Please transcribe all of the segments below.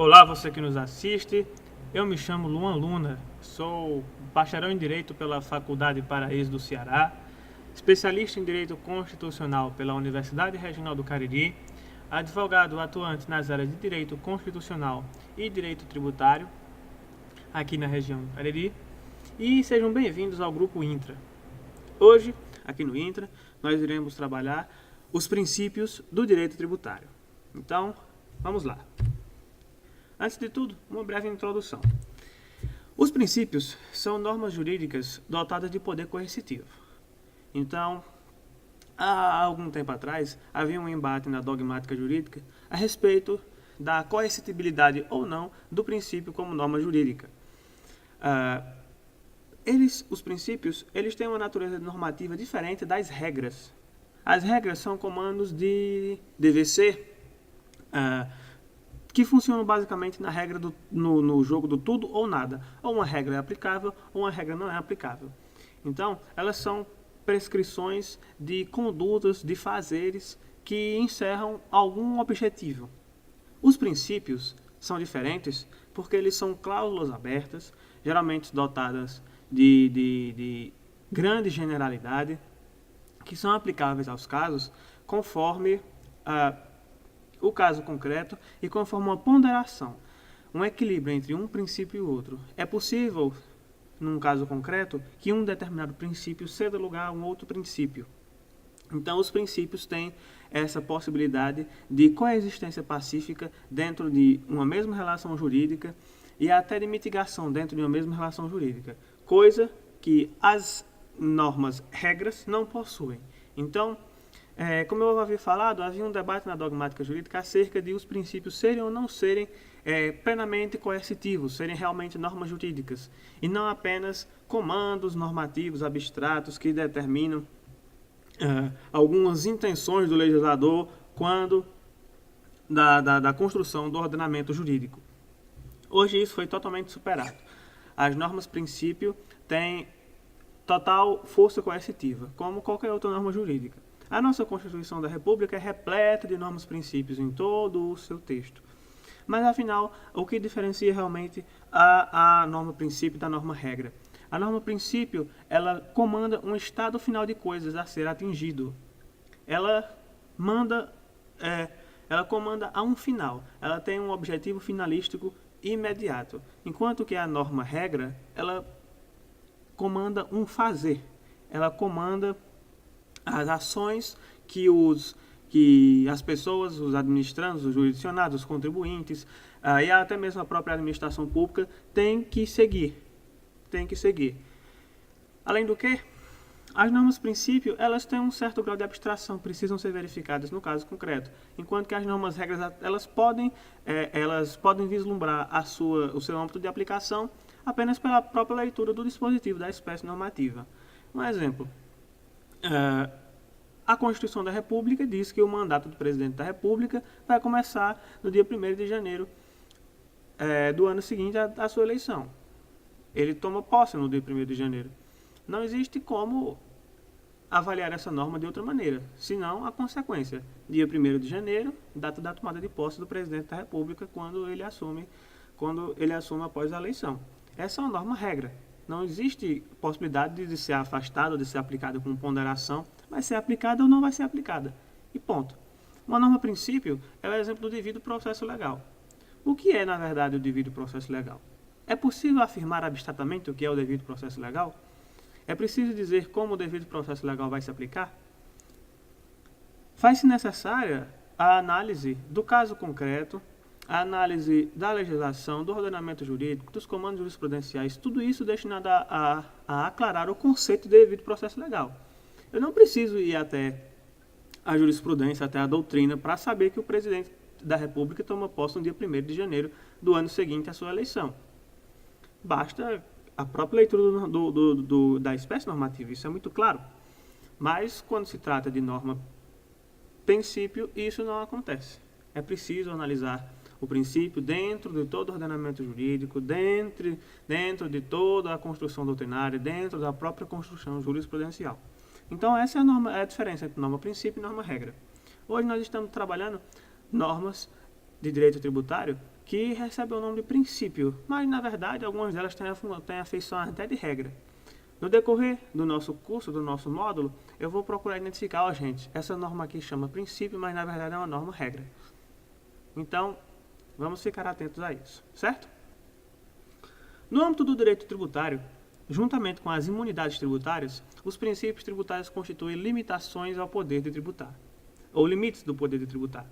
Olá, você que nos assiste. Eu me chamo Luan Luna, sou bacharel em Direito pela Faculdade Paraíso do Ceará, especialista em Direito Constitucional pela Universidade Regional do Cariri, advogado atuante nas áreas de Direito Constitucional e Direito Tributário, aqui na região do Cariri, e sejam bem-vindos ao Grupo Intra. Hoje, aqui no Intra, nós iremos trabalhar os princípios do direito tributário. Então, vamos lá. Antes de tudo, uma breve introdução. Os princípios são normas jurídicas dotadas de poder coercitivo. Então, há algum tempo atrás, havia um embate na dogmática jurídica a respeito da coercitibilidade ou não do princípio como norma jurídica. Os princípios, têm uma natureza normativa diferente das regras. As regras são comandos de DVC, que funcionam basicamente na regra no jogo do tudo ou nada. Ou uma regra é aplicável, ou uma regra não é aplicável. Então, elas são prescrições de condutas, de fazeres que encerram algum objetivo. Os princípios são diferentes porque eles são cláusulas abertas, geralmente dotadas de grande generalidade, que são aplicáveis aos casos conforme o caso concreto e conforme uma ponderação, um equilíbrio entre um princípio e outro. É possível, num caso concreto, que um determinado princípio ceda lugar a um outro princípio. Então, os princípios têm essa possibilidade de coexistência pacífica dentro de uma mesma relação jurídica e até de mitigação dentro de uma mesma relação jurídica, coisa que as normas, regras, não possuem. Então, como eu havia falado, havia um debate na dogmática jurídica acerca de os princípios serem ou não serem plenamente coercitivos, serem realmente normas jurídicas, e não apenas comandos normativos abstratos que determinam algumas intenções do legislador quando da construção do ordenamento jurídico. Hoje isso foi totalmente superado. As normas princípio têm total força coercitiva, como qualquer outra norma jurídica. A nossa Constituição da República é repleta de normas princípios em todo o seu texto. Mas, afinal, o que diferencia realmente a norma princípio da norma regra? A norma princípio, ela comanda um estado final de coisas a ser atingido. Ela comanda a um final. Ela tem um objetivo finalístico imediato. Enquanto que a norma regra, ela comanda um fazer. Ela comanda as ações que as pessoas, os administrandos, os jurisdicionados, os contribuintes e até mesmo a própria administração pública têm que seguir. Além do que, as normas princípio, elas têm um certo grau de abstração, precisam ser verificadas no caso concreto, enquanto que as normas regras, elas podem vislumbrar o seu âmbito de aplicação apenas pela própria leitura do dispositivo da espécie normativa. Um exemplo. A Constituição da República diz que o mandato do presidente da República vai começar no dia 1º de janeiro do ano seguinte à sua eleição. Ele toma posse no dia 1º de janeiro. Não existe como avaliar essa norma de outra maneira, senão a consequência. Dia 1º de janeiro, data da tomada de posse do presidente da República quando ele assume após a eleição. Essa é uma norma regra. Não existe possibilidade de ser afastada ou de ser aplicada com ponderação. Vai ser aplicada ou não vai ser aplicada. E ponto. Uma norma princípio é o exemplo do devido processo legal. O que é, na verdade, o devido processo legal? É possível afirmar abstratamente o que é o devido processo legal? É preciso dizer como o devido processo legal vai se aplicar? Faz-se necessária a análise do caso concreto, a análise da legislação, do ordenamento jurídico, dos comandos jurisprudenciais, tudo isso destinado a aclarar o conceito de devido processo legal. Eu não preciso ir até a jurisprudência, até a doutrina, para saber que o presidente da República toma posse no dia 1º de janeiro do ano seguinte à sua eleição. Basta a própria leitura da espécie normativa, isso é muito claro. Mas, quando se trata de norma princípio, isso não acontece. É preciso analisar o princípio dentro de todo o ordenamento jurídico, dentro de toda a construção doutrinária, dentro da própria construção jurisprudencial. Então, essa é a diferença entre norma princípio e norma regra. Hoje nós estamos trabalhando normas de direito tributário que recebem o nome de princípio, mas na verdade algumas delas têm a feição até de regra. No decorrer do nosso curso, do nosso módulo, eu vou procurar identificar, gente, essa norma aqui chama princípio, mas na verdade é uma norma regra. Então, vamos ficar atentos a isso, certo? No âmbito do direito tributário, juntamente com as imunidades tributárias, os princípios tributários constituem limitações ao poder de tributar, ou limites do poder de tributar.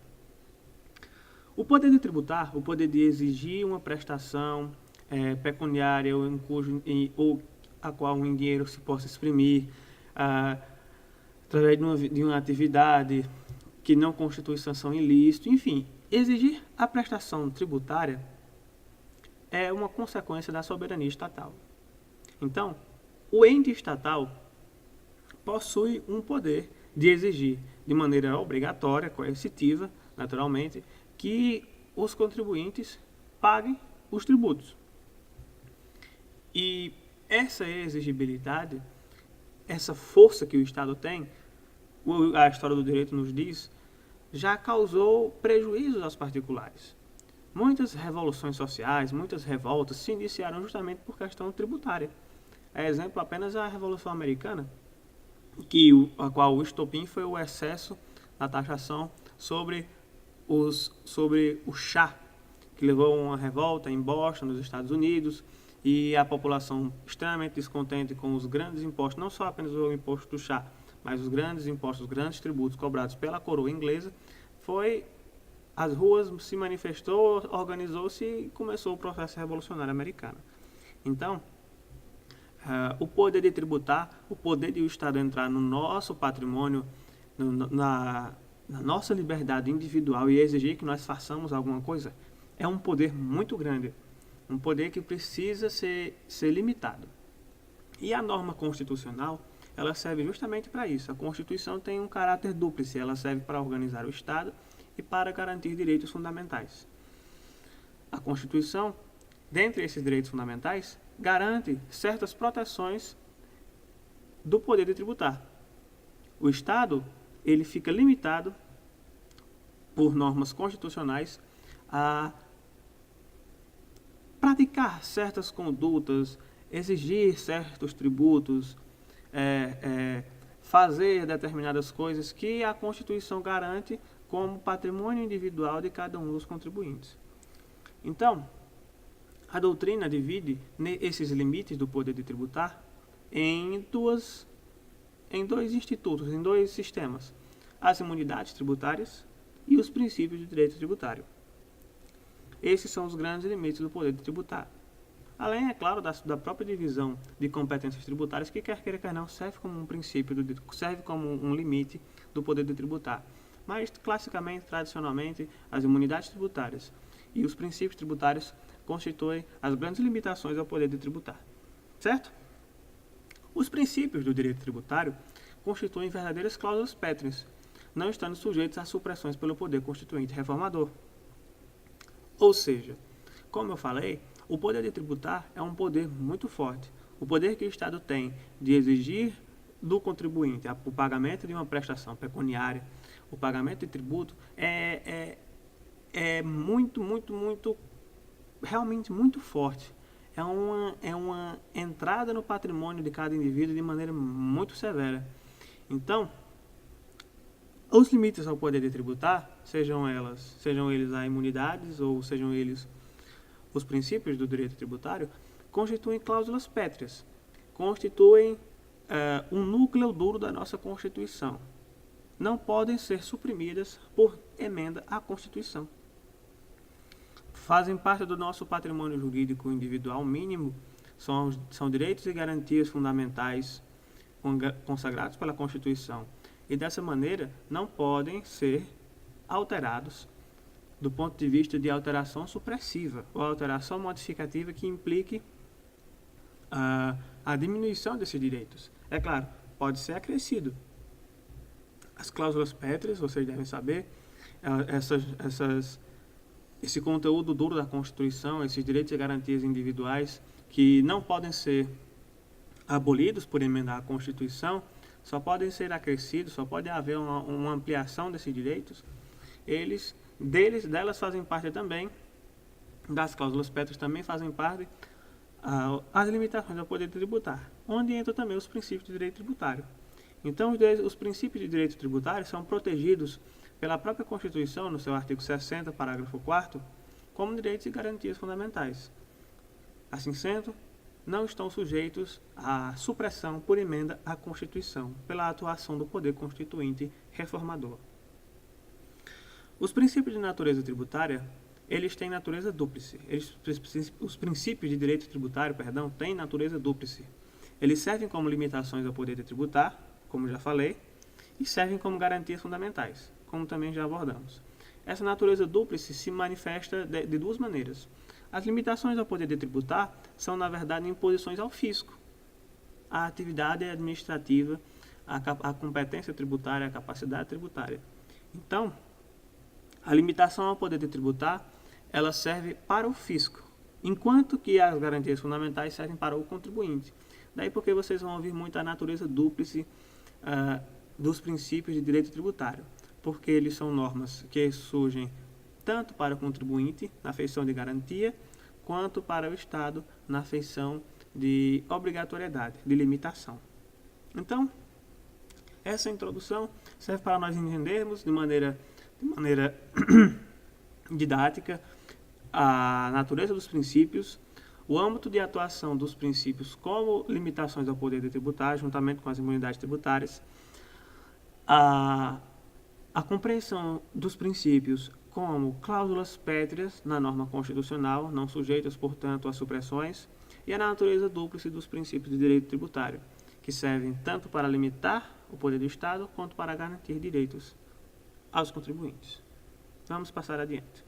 O poder de tributar, o poder de exigir uma prestação pecuniária ou a qual em dinheiro se possa exprimir através de uma atividade que não constitui sanção ilícita, enfim, exigir a prestação tributária é uma consequência da soberania estatal. Então, o ente estatal possui um poder de exigir de maneira obrigatória, coercitiva, naturalmente, que os contribuintes paguem os tributos. E essa exigibilidade, essa força que o Estado tem, a história do direito nos diz, já causou prejuízos aos particulares. Muitas revoluções sociais, muitas revoltas se iniciaram justamente por questão tributária. É exemplo apenas a Revolução Americana, a qual o estopim foi o excesso da taxação sobre o chá, que levou a uma revolta em Boston, nos Estados Unidos, e a população extremamente descontente com os grandes impostos, não só apenas o imposto do chá, mas os grandes impostos, os grandes tributos cobrados pela coroa inglesa, as ruas se manifestou, organizou-se e começou o processo revolucionário americano. Então, o poder de tributar, o poder de o Estado entrar no nosso patrimônio, na nossa liberdade individual e exigir que nós façamos alguma coisa, é um poder muito grande, um poder que precisa ser limitado. E a norma constitucional, ela serve justamente para isso. A Constituição tem um caráter dúplice, ela serve para organizar o Estado e para garantir direitos fundamentais. A Constituição, dentre esses direitos fundamentais, garante certas proteções do poder de tributar. O Estado, ele fica limitado por normas constitucionais a praticar certas condutas, exigir certos tributos, fazer determinadas coisas que a Constituição garante como patrimônio individual de cada um dos contribuintes. Então, a doutrina divide esses limites do poder de tributar em dois institutos, em dois sistemas: as imunidades tributárias e os princípios de direito tributário. Esses são os grandes limites do poder de tributar. Além, é claro, da própria divisão de competências tributárias, que quer queira, quer não, serve como um princípio, serve como um limite do poder de tributar. Mas, classicamente, tradicionalmente, as imunidades tributárias e os princípios tributários constituem as grandes limitações ao poder de tributar. Certo? Os princípios do direito tributário constituem verdadeiras cláusulas pétreas, não estando sujeitos a supressões pelo poder constituinte reformador. Ou seja, como eu falei, o poder de tributar é um poder muito forte. O poder que o Estado tem de exigir do contribuinte o pagamento de uma prestação pecuniária, o pagamento de tributo, é realmente muito forte. É uma entrada no patrimônio de cada indivíduo de maneira muito severa. Então, os limites ao poder de tributar, sejam eles a imunidades ou sejam eles os princípios do direito tributário, constituem cláusulas pétreas, constituem um núcleo duro da nossa Constituição. Não podem ser suprimidas por emenda à Constituição. Fazem parte do nosso patrimônio jurídico individual mínimo, são direitos e garantias fundamentais consagrados pela Constituição. E dessa maneira não podem ser alterados do ponto de vista de alteração supressiva ou alteração modificativa que implique a diminuição desses direitos. É claro, pode ser acrescido. As cláusulas pétreas, vocês devem saber, esse conteúdo duro da Constituição, esses direitos e garantias individuais que não podem ser abolidos por emendar a Constituição, só podem ser acrescidos, só pode haver uma ampliação desses direitos. Delas fazem parte também das cláusulas pétreas também fazem parte as limitações ao poder tributar, onde entram também os princípios de direito tributário. Então, os princípios de direito tributário são protegidos pela própria Constituição, no seu artigo 60, parágrafo 4º, como direitos e garantias fundamentais. Assim sendo, não estão sujeitos à supressão por emenda à Constituição, pela atuação do poder constituinte reformador. Os princípios de natureza tributária, eles têm natureza dúplice. Os princípios de direito tributário, têm natureza dúplice. Eles servem como limitações ao poder de tributar, como já falei, e servem como garantias fundamentais, como também já abordamos. Essa natureza dúplice se manifesta de duas maneiras. As limitações ao poder de tributar são, na verdade, imposições ao fisco. A atividade administrativa, a competência tributária, a capacidade tributária. Então, a limitação ao poder de tributar, ela serve para o fisco, enquanto que as garantias fundamentais servem para o contribuinte. Daí porque vocês vão ouvir muito a natureza dúplice dos princípios de direito tributário, porque eles são normas que surgem tanto para o contribuinte, na feição de garantia, quanto para o Estado, na feição de obrigatoriedade, de limitação. Então, essa introdução serve para nós entendermos de maneira didática a natureza dos princípios, o âmbito de atuação dos princípios como limitações ao poder de tributar, juntamente com as imunidades tributárias, a compreensão dos princípios como cláusulas pétreas na norma constitucional, não sujeitas, portanto, a supressões, e a natureza dúplice dos princípios de direito tributário, que servem tanto para limitar o poder do Estado, quanto para garantir direitos aos contribuintes. Vamos passar adiante.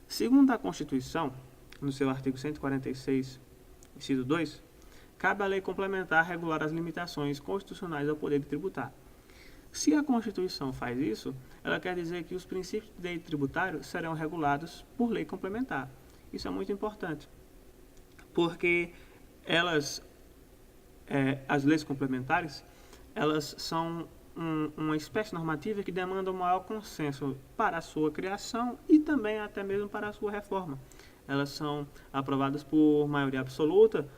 Segundo a Constituição, no seu artigo 146, inciso 2, cabe à lei complementar regular as limitações constitucionais ao poder de tributar. Se a Constituição faz isso, ela quer dizer que os princípios de direito tributário serão regulados por lei complementar. Isso é muito importante, porque as leis complementares, elas são uma espécie normativa que demanda um maior consenso para a sua criação e também até mesmo para a sua reforma. Elas são aprovadas por maioria absoluta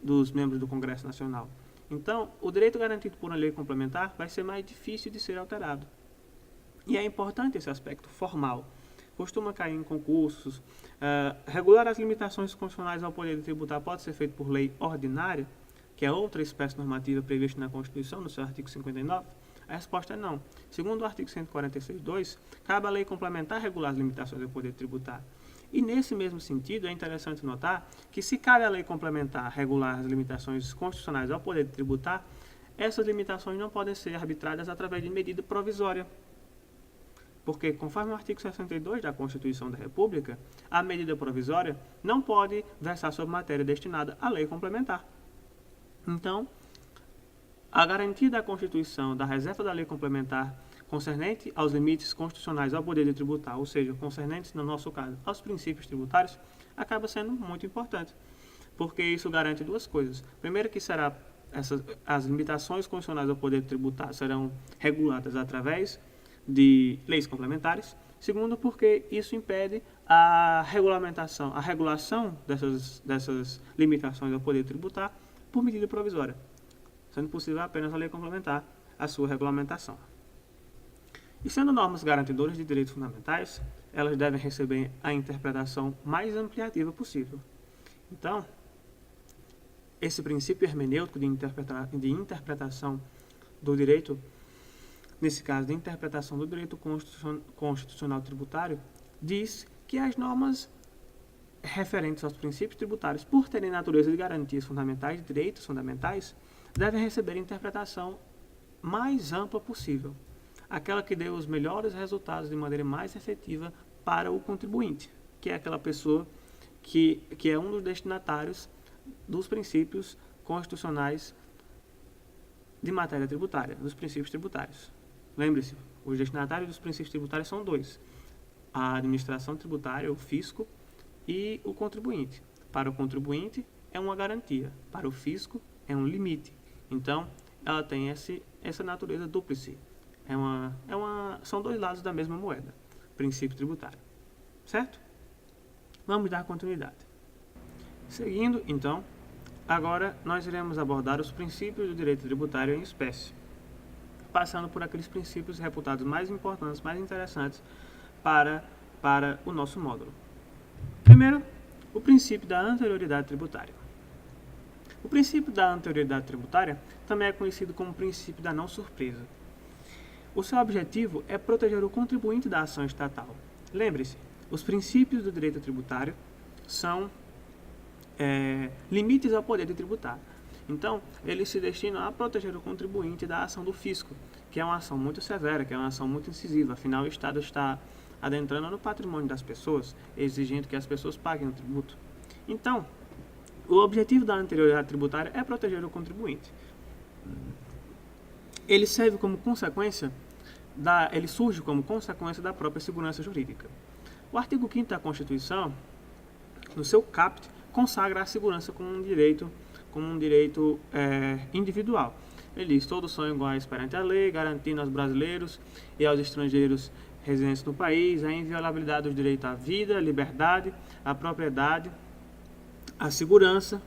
dos membros do Congresso Nacional. Então, o direito garantido por uma lei complementar vai ser mais difícil de ser alterado. E é importante esse aspecto formal. Costuma cair em concursos. Regular as limitações constitucionais ao poder de tributar pode ser feito por lei ordinária, que é outra espécie normativa prevista na Constituição, no seu artigo 59? A resposta é não. Segundo o artigo 146.2, cabe à lei complementar regular as limitações ao poder tributar. E nesse mesmo sentido, é interessante notar que se cabe à lei complementar regular as limitações constitucionais ao poder tributar, essas limitações não podem ser arbitradas através de medida provisória. Porque, conforme o artigo 62 da Constituição da República, a medida provisória não pode versar sobre matéria destinada à lei complementar. Então, a garantia da Constituição da reserva da lei complementar concernente aos limites constitucionais ao poder de tributar, ou seja, concernentes, no nosso caso, aos princípios tributários, acaba sendo muito importante, porque isso garante duas coisas. Primeiro, que as limitações constitucionais ao poder de tributar serão reguladas através de leis complementares. Segundo, porque isso impede a regulação dessas limitações ao poder tributar por medida provisória, sendo possível apenas a lei complementar a sua regulamentação. E sendo normas garantidoras de direitos fundamentais, elas devem receber a interpretação mais ampliativa possível. Então, esse princípio hermenêutico de interpretação do direito, nesse caso, de interpretação do direito constitucional tributário, diz que as normas referentes aos princípios tributários, por terem natureza de garantias fundamentais, de direitos fundamentais, devem receber a interpretação mais ampla possível, aquela que dê os melhores resultados de maneira mais efetiva para o contribuinte, que é aquela pessoa que é um dos destinatários dos princípios constitucionais de matéria tributária, dos princípios tributários. Lembre-se, os destinatários dos princípios tributários são dois: a administração tributária, o fisco, e o contribuinte. Para o contribuinte é uma garantia, para o fisco é um limite. Então, ela tem essa natureza dúplice. São dois lados da mesma moeda, princípio tributário. Certo? Vamos dar continuidade. Seguindo, então, agora nós iremos abordar os princípios do direito tributário em espécie, passando por aqueles princípios reputados mais importantes, mais interessantes para o nosso módulo. Primeiro, o princípio da anterioridade tributária. O princípio da anterioridade tributária também é conhecido como princípio da não surpresa. O seu objetivo é proteger o contribuinte da ação estatal. Lembre-se, os princípios do direito tributário são limites ao poder de tributar. Então, eles se destinam a proteger o contribuinte da ação do fisco, que é uma ação muito severa, que é uma ação muito incisiva. Afinal, o Estado está adentrando no patrimônio das pessoas, exigindo que as pessoas paguem o tributo. Então, o objetivo da anterioridade tributária é proteger o contribuinte. Ele serve como consequência ele surge como consequência da própria segurança jurídica. O artigo 5º da Constituição, no seu caput, consagra a segurança como um direito individual. Ele diz: todos são iguais perante a lei, garantindo aos brasileiros e aos estrangeiros residentes no país a inviolabilidade dos direitos à vida, à liberdade, à propriedade, à segurança.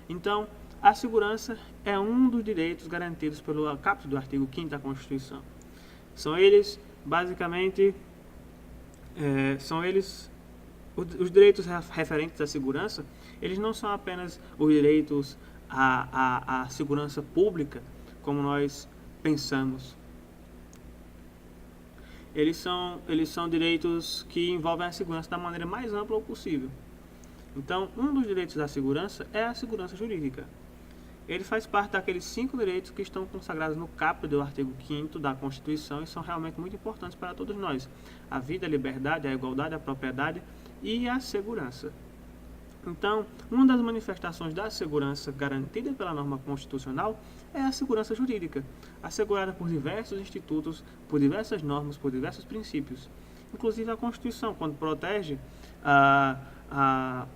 Então, a segurança é um dos direitos garantidos pelo caput do artigo 5º da Constituição. São eles, basicamente, os direitos referentes à segurança. Eles não são apenas os direitos à segurança pública, como nós pensamos. Eles são direitos que envolvem a segurança da maneira mais ampla possível. Então, um dos direitos da segurança é a segurança jurídica. Ele faz parte daqueles 5 direitos que estão consagrados no caput do artigo 5º da Constituição e são realmente muito importantes para todos nós: a vida, a liberdade, a igualdade, a propriedade e a segurança. Então, uma das manifestações da segurança garantida pela norma constitucional é a segurança jurídica, assegurada por diversos institutos, por diversas normas, por diversos princípios. Inclusive a Constituição, quando protege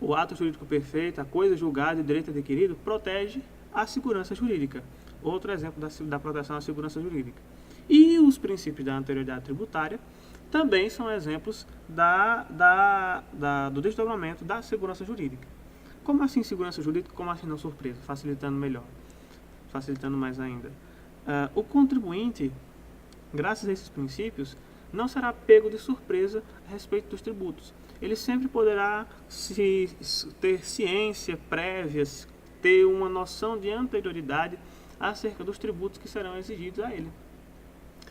o ato jurídico perfeito, a coisa julgada e o direito adquirido, protege a segurança jurídica. Outro exemplo da proteção à segurança jurídica. E os princípios da anterioridade tributária também são exemplos do desdobramento da segurança jurídica. Como assim segurança jurídica? Como assim não surpresa? Facilitando mais ainda. O contribuinte, graças a esses princípios, não será pego de surpresa a respeito dos tributos. Ele sempre poderá ter ciência prévia, ter uma noção de anterioridade acerca dos tributos que serão exigidos a ele.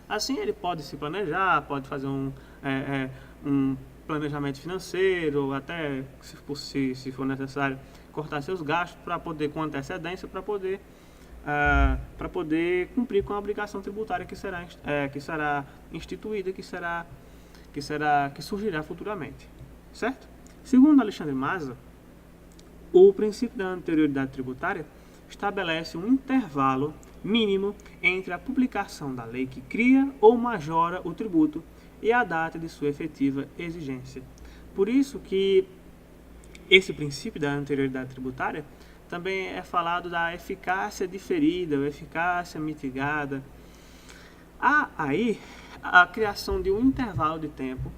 Assim, ele pode se planejar, pode fazer um planejamento financeiro, até, se for necessário, cortar seus gastos com antecedência, para poder cumprir com a obrigação tributária que será instituída, que surgirá futuramente. Certo? Segundo Alexandre Maza, o princípio da anterioridade tributária estabelece um intervalo mínimo entre a publicação da lei que cria ou majora o tributo e a data de sua efetiva exigência. Por isso que esse princípio da anterioridade tributária também é falado da eficácia diferida, ou eficácia mitigada. Há aí a criação de um intervalo de tempo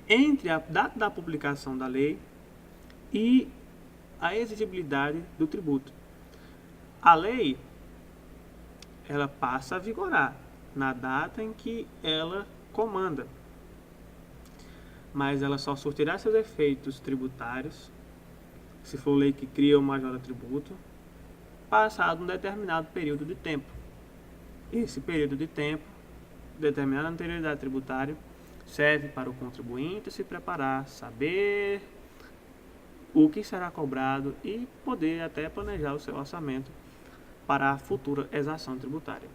entre a data da publicação da lei e a exigibilidade do tributo. A lei, ela passa a vigorar na data em que ela comanda, mas ela só surtirá seus efeitos tributários, se for lei que cria ou majora tributo, passado um determinado período de tempo. Esse período de tempo, determinada anterioridade tributária, serve para o contribuinte se preparar, saber o que será cobrado e poder até planejar o seu orçamento para a futura exação tributária.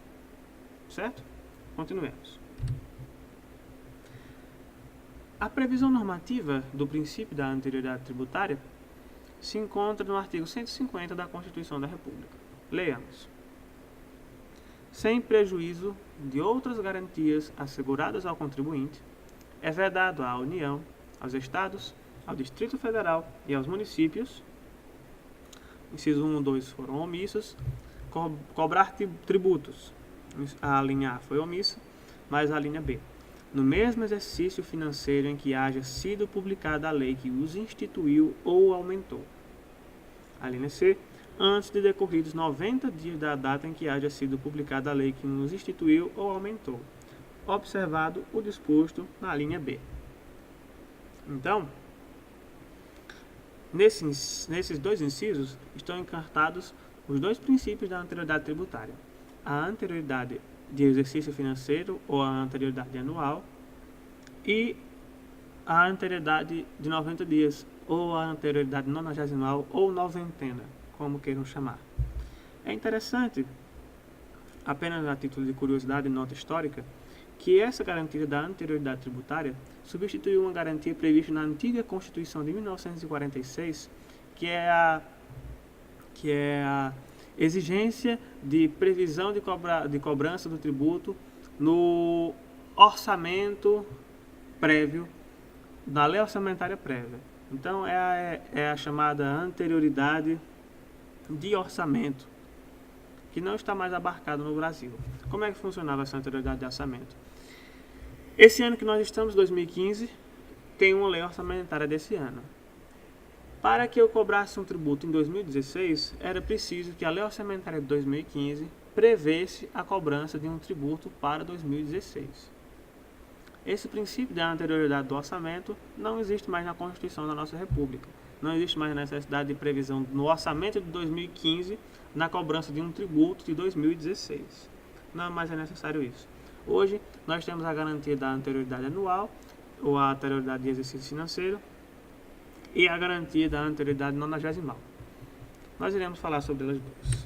Certo? Continuemos. A previsão normativa do princípio da anterioridade tributária se encontra no artigo 150 da Constituição da República. Leamos. Sem prejuízo de outras garantias asseguradas ao contribuinte, é vedado à União, aos Estados, ao Distrito Federal e aos municípios, inciso 1 e 2 foram omissos, cobrar tributos. A linha A foi omissa, mas a linha B. no mesmo exercício financeiro em que haja sido publicada a lei que os instituiu ou aumentou. A linha C, antes de decorridos 90 dias da data em que haja sido publicada a lei que os instituiu ou aumentou, observado o disposto na linha B. Então, nesses dois incisos estão encartados os dois princípios da anterioridade tributária: a anterioridade de exercício financeiro ou a anterioridade anual e a anterioridade de 90 dias ou a anterioridade nonagesimal ou noventena, como queiram chamar. É interessante, apenas a título de curiosidade e nota histórica, que essa garantia da anterioridade tributária substituiu uma garantia prevista na antiga Constituição de 1946, que é a exigência de previsão de cobrança do tributo no orçamento prévio, da lei orçamentária prévia. Então, é a chamada anterioridade de orçamento, que não está mais abarcado no Brasil. Como é que funcionava essa anterioridade de orçamento? Esse ano que nós estamos, 2015, tem uma lei orçamentária desse ano. Para que eu cobrasse um tributo em 2016, era preciso que a lei orçamentária de 2015 prevesse a cobrança de um tributo para 2016. Esse princípio da anterioridade do orçamento não existe mais na Constituição da nossa República. Não existe mais a necessidade de previsão no orçamento de 2015 na cobrança de um tributo de 2016. Não mais é necessário isso. Hoje, nós temos a garantia da anterioridade anual, ou a anterioridade de exercício financeiro, e a garantia da anterioridade nonagesimal. Nós iremos falar sobre elas duas.